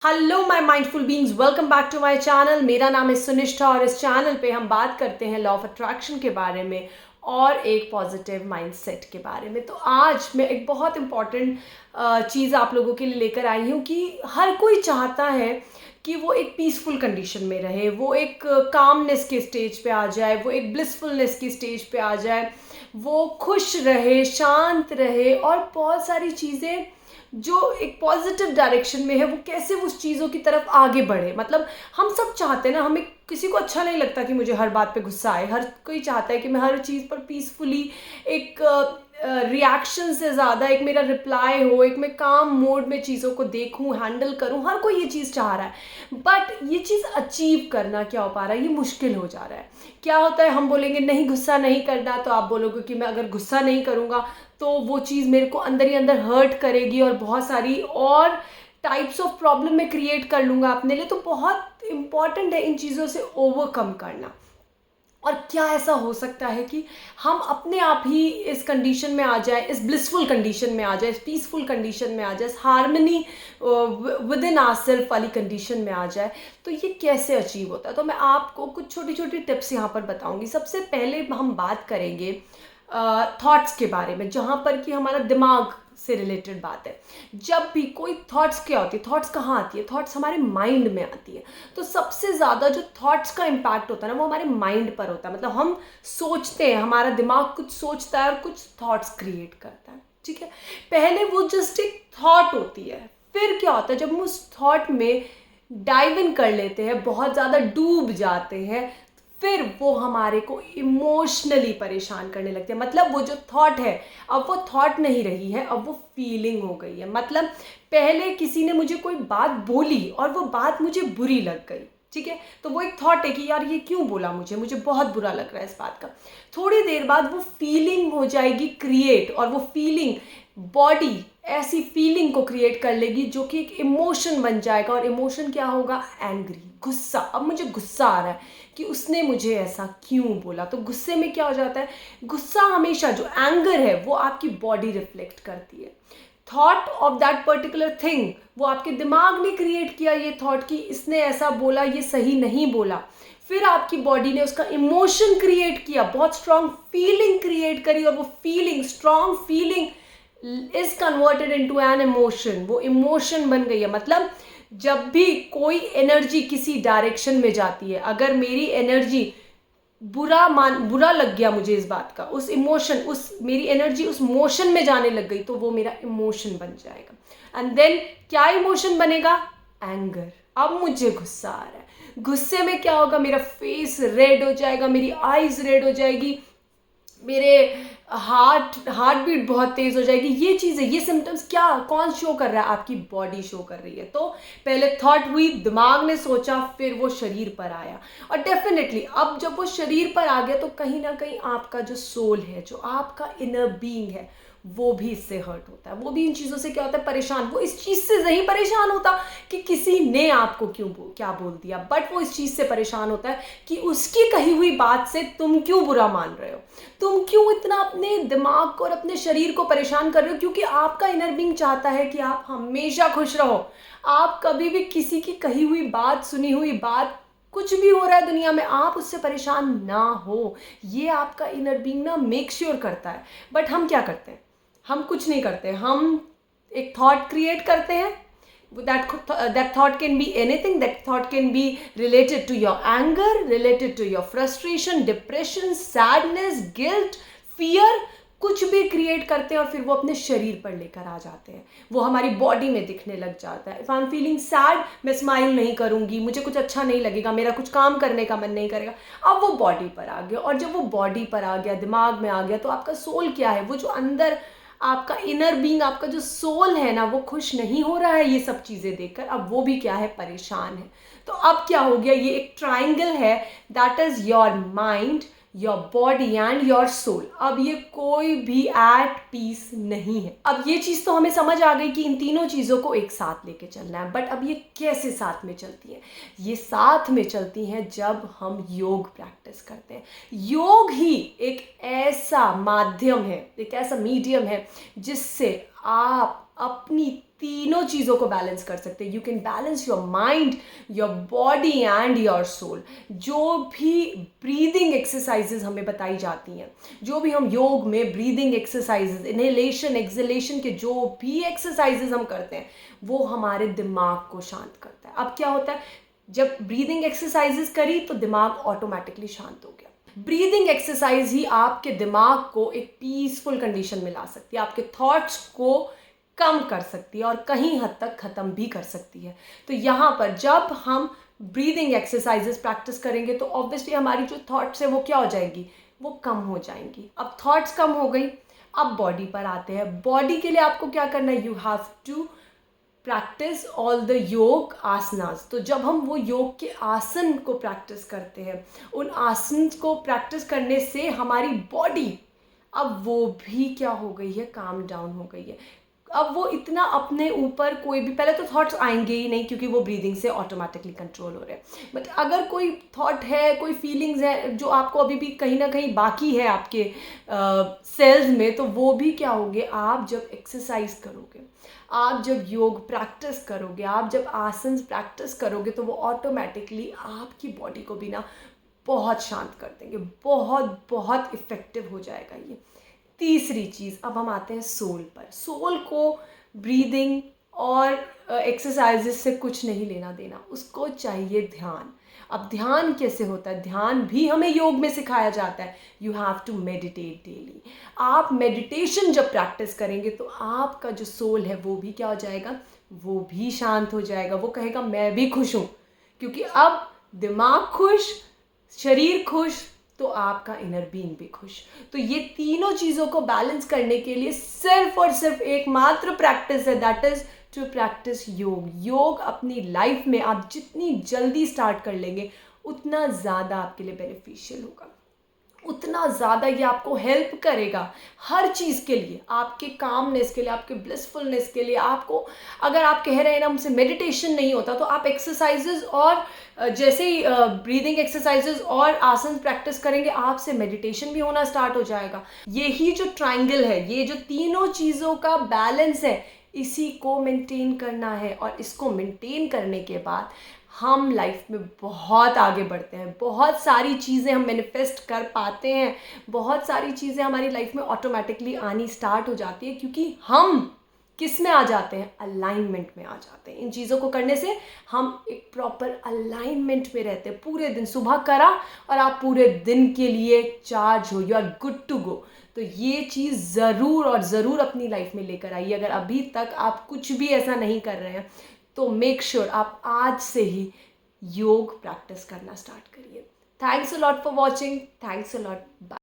Hello my mindful beings, welcome back to my channel. मेरा नाम है सुनिष्ठा और इस चैनल पे हम बात करते हैं लॉ ऑफ अट्रैक्शन के बारे में और एक पॉजिटिव माइंडसेट के बारे में। तो आज मैं एक बहुत इम्पॉर्टेंट चीज़ आप लोगों के लिए लेकर आई हूँ कि हर कोई चाहता है कि वो एक पीसफुल कंडीशन में रहे, वो एक कामनेस के स्टेज पे आ जाए, वो एक ब्लिसफुलनेस की स्टेज पे आ जाए, वो खुश रहे, शांत रहे और बहुत सारी चीज़ें जो एक पॉजिटिव डायरेक्शन में है वो कैसे उस चीज़ों की तरफ आगे बढ़े। मतलब हम सब चाहते हैं ना, हमें किसी को अच्छा नहीं लगता कि मुझे हर बात पे गुस्सा आए। हर कोई चाहता है कि मैं हर चीज़ पर पीसफुली एक रिएक्शन से ज़्यादा एक मेरा रिप्लाई हो, एक मैं काम मोड में चीज़ों को देखूं, हैंडल करूं। हर कोई ये चीज़ चाह रहा है, बट ये चीज़ अचीव करना क्या हो पा रहा है, ये मुश्किल हो जा रहा है। क्या होता है, हम बोलेंगे नहीं गुस्सा नहीं करना, तो आप बोलोगे कि मैं अगर गुस्सा नहीं करूँगा तो वो चीज़ मेरे को अंदर ही अंदर हर्ट करेगी और बहुत सारी और टाइप्स ऑफ प्रॉब्लम में क्रिएट कर लूँगा अपने लिए। तो बहुत इम्पॉर्टेंट है इन चीज़ों से ओवरकम करना। और क्या ऐसा हो सकता है कि हम अपने आप ही इस कंडीशन में आ जाए, इस ब्लिसफुल कंडीशन में आ जाए, इस पीसफुल कंडीशन में आ जाए, इस harmony with in our self वाली कंडीशन में आ जाए। तो ये कैसे अचीव होता है, तो मैं आपको कुछ छोटी छोटी टिप्स यहाँ पर बताऊँगी। सबसे पहले हम बात करेंगे थॉट्स के बारे में, जहाँ पर कि हमारा दिमाग से रिलेटेड बात है। जब भी कोई थॉट्स, क्या होती है, थॉट्स कहाँ आती है, थॉट्स हमारे माइंड में आती है। तो सबसे ज़्यादा जो थॉट्स का इम्पैक्ट होता है ना, वो हमारे माइंड पर होता है। मतलब हम सोचते हैं, हमारा दिमाग कुछ सोचता है और कुछ थॉट्स क्रिएट करता है। ठीक है, पहले वो जस्ट एक थॉट होती है, फिर क्या होता है जब हम उस थॉट में डाइव इन कर लेते हैं, बहुत ज़्यादा डूब जाते हैं, फिर वो हमारे को इमोशनली परेशान करने लगते हैं। मतलब वो जो थॉट है, अब वो थॉट नहीं रही है, अब वो फीलिंग हो गई है। मतलब पहले किसी ने मुझे कोई बात बोली और वो बात मुझे बुरी लग गई, ठीक है, तो वो एक थॉट है कि यार ये क्यों बोला, मुझे बहुत बुरा लग रहा है इस बात का। थोड़ी देर बाद वो फीलिंग हो जाएगी क्रिएट, और वो फीलिंग बॉडी ऐसी फीलिंग को क्रिएट कर लेगी जो कि एक इमोशन बन जाएगा। और इमोशन क्या होगा, एंग्री, गुस्सा। अब मुझे गुस्सा आ रहा है कि उसने मुझे ऐसा क्यों बोला। तो गुस्से में क्या हो जाता है, गुस्सा हमेशा जो एंगर है वो आपकी बॉडी रिफ्लेक्ट करती है। Thought of that particular thing, वो आपके दिमाग ने क्रिएट किया ये थॉट कि इसने ऐसा बोला, ये सही नहीं बोला। फिर आपकी बॉडी ने उसका इमोशन क्रिएट किया, बहुत स्ट्रांग फीलिंग क्रिएट करी, और वो feeling, strong feeling is converted into an emotion. वो इमोशन बन गई है। मतलब जब भी कोई एनर्जी किसी डायरेक्शन में जाती है, अगर मेरी एनर्जी बुरा लग गया मुझे इस बात का, उस इमोशन, उस मेरी एनर्जी उस मोशन में जाने लग गई, तो वो मेरा इमोशन बन जाएगा। एंड देन क्या इमोशन बनेगा, एंगर। अब मुझे गुस्सा आ रहा है, गुस्से में क्या होगा, मेरा फेस रेड हो जाएगा, मेरी आईज रेड हो जाएगी, मेरे हार्ट बीट बहुत तेज हो जाएगी। ये चीज़ें, ये सिम्टम्स क्या, कौन शो कर रहा है, आपकी बॉडी शो कर रही है। तो पहले थॉट हुई, दिमाग ने सोचा, फिर वो शरीर पर आया। और डेफिनेटली अब जब वो शरीर पर आ गया तो कहीं ना कहीं आपका जो सोल है, जो आपका इनर बीइंग है, वो भी इससे हर्ट होता है। वो भी इन चीज़ों से क्या होता है, परेशान। वो इस चीज़ से नहीं परेशान होता कि किसी ने आपको क्या बोल दिया, बट वो इस चीज़ से परेशान होता है कि उसकी कही हुई बात से तुम क्यों बुरा मान रहे हो, तुम क्यों इतना अपने दिमाग को और अपने शरीर को परेशान कर रहे हो। क्योंकि आपका इनर बीइंग चाहता है कि आप हमेशा खुश रहो। आप कभी भी किसी की कही हुई बात, सुनी हुई बात, कुछ भी हो रहा है दुनिया में, आप उससे परेशान ना हो। ये आपका इनर बीइंग ना मेक श्योर करता है। बट हम क्या करते हैं, हम कुछ नहीं करते। हम एक थॉट क्रिएट करते हैं। That thought can be anything. That thought can be related to your anger, related to your frustration, depression, sadness, guilt, fear। कुछ भी क्रिएट करते हैं और फिर वो अपने शरीर पर लेकर आ जाते हैं, वो हमारी बॉडी में दिखने लग जाता है। If I am feeling sad, मैं स्माइल नहीं करूंगी, मुझे कुछ अच्छा नहीं लगेगा, मेरा कुछ काम करने का मन नहीं करेगा। अब वो बॉडी पर आ गया, और जब वो बॉडी पर आ गया, दिमाग में आ गया, तो आपका सोल क्या है, वो जो अंदर आपका इनर बीइंग, आपका जो सोल है ना, वो खुश नहीं हो रहा है ये सब चीज़ें देखकर। अब वो भी क्या है, परेशान है। तो अब क्या हो गया, ये एक ट्राइंगल है, that is your mind, your body and your soul. अब ये कोई भी एट पीस नहीं है। अब ये चीज़ तो हमें समझ आ गई कि इन तीनों चीज़ों को एक साथ लेके चलना है। बट अब ये कैसे साथ में चलती हैं, ये साथ में चलती हैं जब हम योग प्रैक्टिस करते हैं। योग ही एक ऐसा माध्यम है, एक ऐसा मीडियम है जिससे आप अपनी तीनों चीज़ों को बैलेंस कर सकते हैं। You can balance your mind, your body and your soul. जो भी ब्रीदिंग एक्सरसाइजेज हमें बताई जाती हैं, जो भी हम योग में ब्रीदिंग एक्सरसाइजेज, इनहेलेशन एक्सहेलेशन के जो भी एक्सरसाइजेज हम करते हैं, वो हमारे दिमाग को शांत करता है। अब क्या होता है, जब ब्रीदिंग एक्सरसाइजेज करी तो दिमाग ऑटोमेटिकली शांत हो गया। ब्रीदिंग एक्सरसाइज ही आपके दिमाग को एक पीसफुल कंडीशन में ला सकती है, आपके थॉट्स को कम कर सकती है और कहीं हद तक ख़त्म भी कर सकती है। तो यहाँ पर जब हम ब्रीदिंग एक्सरसाइजेस प्रैक्टिस करेंगे तो ऑब्वियसली हमारी जो थॉट्स है वो क्या हो जाएंगी, वो कम हो जाएंगी। अब थॉट्स कम हो गई, अब बॉडी पर आते हैं। बॉडी के लिए आपको क्या करना है, you have to practise all the yoga asanas. तो जब हम वो योग के आसन को प्रैक्टिस करते हैं, उन आसन को प्रैक्टिस करने से हमारी बॉडी अब वो भी क्या हो गई है, काम डाउन हो गई है। अब वो इतना अपने ऊपर कोई भी, पहले तो थॉट्स आएंगे ही नहीं क्योंकि वो ब्रीदिंग से ऑटोमेटिकली कंट्रोल हो रहे हैं। बट अगर कोई थॉट है, कोई फीलिंग्स है जो आपको अभी भी कहीं ना कहीं बाकी है आपके सेल्स में, तो वो भी क्या होंगे, आप जब एक्सरसाइज करोगे, आप जब योग प्रैक्टिस करोगे, आप जब आसन प्रैक्टिस करोगे, तो वो ऑटोमेटिकली आपकी बॉडी को भी ना बहुत शांत कर देंगे। बहुत बहुत इफ़ेक्टिव हो जाएगा ये। तीसरी चीज़, अब हम आते हैं सोल पर। सोल को ब्रीदिंग और एक्सरसाइजेस से कुछ नहीं लेना देना, उसको चाहिए ध्यान। अब ध्यान कैसे होता है, ध्यान भी हमें योग में सिखाया जाता है। You have to meditate daily. आप मेडिटेशन जब प्रैक्टिस करेंगे तो आपका जो सोल है वो भी क्या हो जाएगा, वो भी शांत हो जाएगा। वो कहेगा मैं भी खुश हूँ, क्योंकि अब दिमाग खुश, शरीर खुश, तो आपका इनर बीइंग भी खुश। तो ये तीनों चीज़ों को बैलेंस करने के लिए सिर्फ और सिर्फ एकमात्र प्रैक्टिस है, दैट इज टू प्रैक्टिस योग। योग अपनी लाइफ में आप जितनी जल्दी स्टार्ट कर लेंगे उतना ज़्यादा आपके लिए बेनिफिशियल होगा, उतना ज़्यादा ये आपको हेल्प करेगा हर चीज़ के लिए, आपके कामनेस के लिए, आपके ब्लिसफुलनेस के लिए। आपको अगर आप कह रहे हैं ना मुझसे मेडिटेशन नहीं होता, तो आप एक्सरसाइजेज और जैसे ही ब्रीदिंग एक्सरसाइजेज और आसन प्रैक्टिस करेंगे, आपसे मेडिटेशन भी होना स्टार्ट हो जाएगा। यही जो ट्रायंगल है, ये जो तीनों चीज़ों का बैलेंस है, इसी को मेंटेन करना है। और इसको मेंटेन करने के बाद हम लाइफ में बहुत आगे बढ़ते हैं, बहुत सारी चीज़ें हम मैनिफेस्ट कर पाते हैं, बहुत सारी चीज़ें हमारी लाइफ में ऑटोमेटिकली आनी स्टार्ट हो जाती है, क्योंकि हम किस में आ जाते हैं, अलाइनमेंट में आ जाते हैं। इन चीज़ों को करने से हम एक प्रॉपर अलाइनमेंट में रहते हैं। पूरे दिन सुबह करा और आप पूरे दिन के लिए चार्ज हो, you are good to go. तो ये चीज़ ज़रूर और ज़रूर अपनी लाइफ में लेकर आइए। अगर अभी तक आप कुछ भी ऐसा नहीं कर रहे हैं तो मेक श्योर आप आज से ही योग प्रैक्टिस करना स्टार्ट करिए। Thanks a lot for watching, thanks a lot, bye.